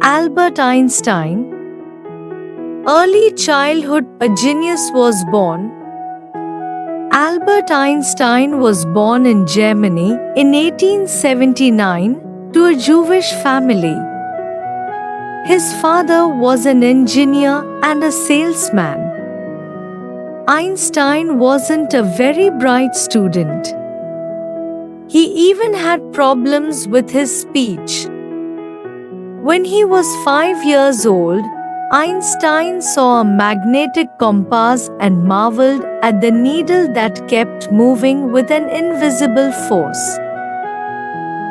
Albert Einstein. Early childhood, a genius was born. Albert Einstein was born in Germany in 1879 to a Jewish family. His father was an engineer and a salesman. Einstein wasn't a very bright student. He even had problems with his speech. When he was 5 years old, Einstein saw a magnetic compass and marveled at the needle that kept moving with an invisible force.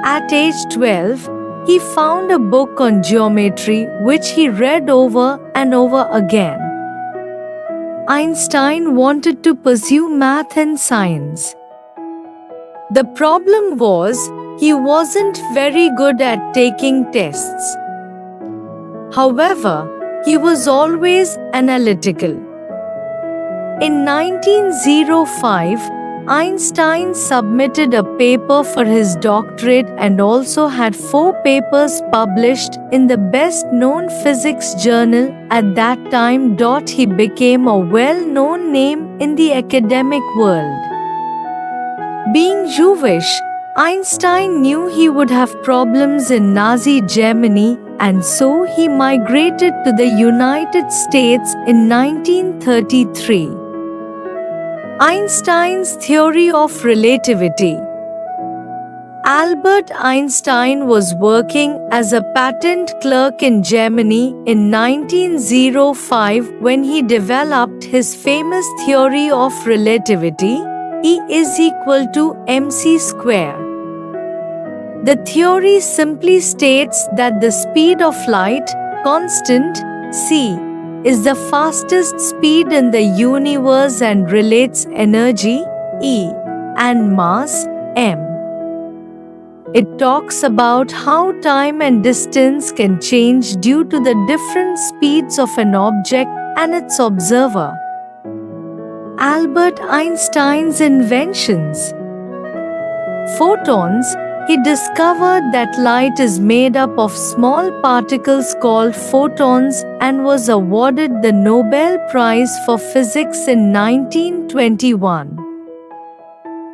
At age 12, he found a book on geometry which he read over and over again. Einstein wanted to pursue math and science. The problem was, he wasn't very good at taking tests. However, he was always analytical. In 1905, Einstein submitted a paper for his doctorate and also had 4 papers published in the best-known physics journal at that time. He became a well-known name in the academic world. Being Jewish, Einstein knew he would have problems in Nazi Germany, and so he migrated to the United States in 1933. Einstein's theory of relativity. Albert Einstein was working as a patent clerk in Germany in 1905 when he developed his famous theory of relativity, E is equal to mc square. The theory simply states that the speed of light, constant, c, is the fastest speed in the universe and relates energy, E, and mass, m. It talks about how time and distance can change due to the different speeds of an object and its observer. Albert Einstein's inventions. Photons. He discovered that light is made up of small particles called photons and was awarded the Nobel Prize for Physics in 1921.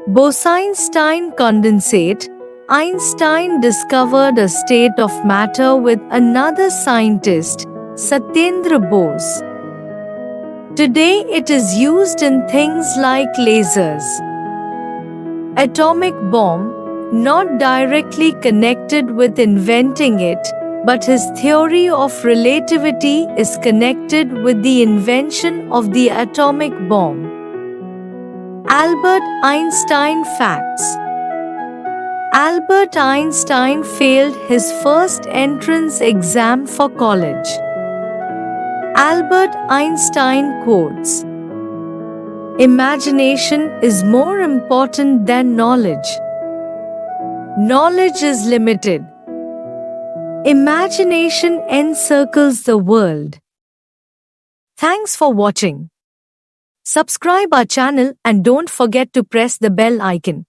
Bose-Einstein condensate. Einstein discovered a state of matter with another scientist, Satyendra Bose. Today it is used in things like lasers. Atomic bomb. Not directly connected with inventing it, but his theory of relativity is connected with the invention of the atomic bomb. Albert Einstein facts. Albert Einstein failed his first entrance exam for college. Albert Einstein quotes: "Imagination is more important than knowledge. Knowledge is limited. Imagination encircles the world." Thanks for watching. Subscribe our channel and don't forget to press the bell icon.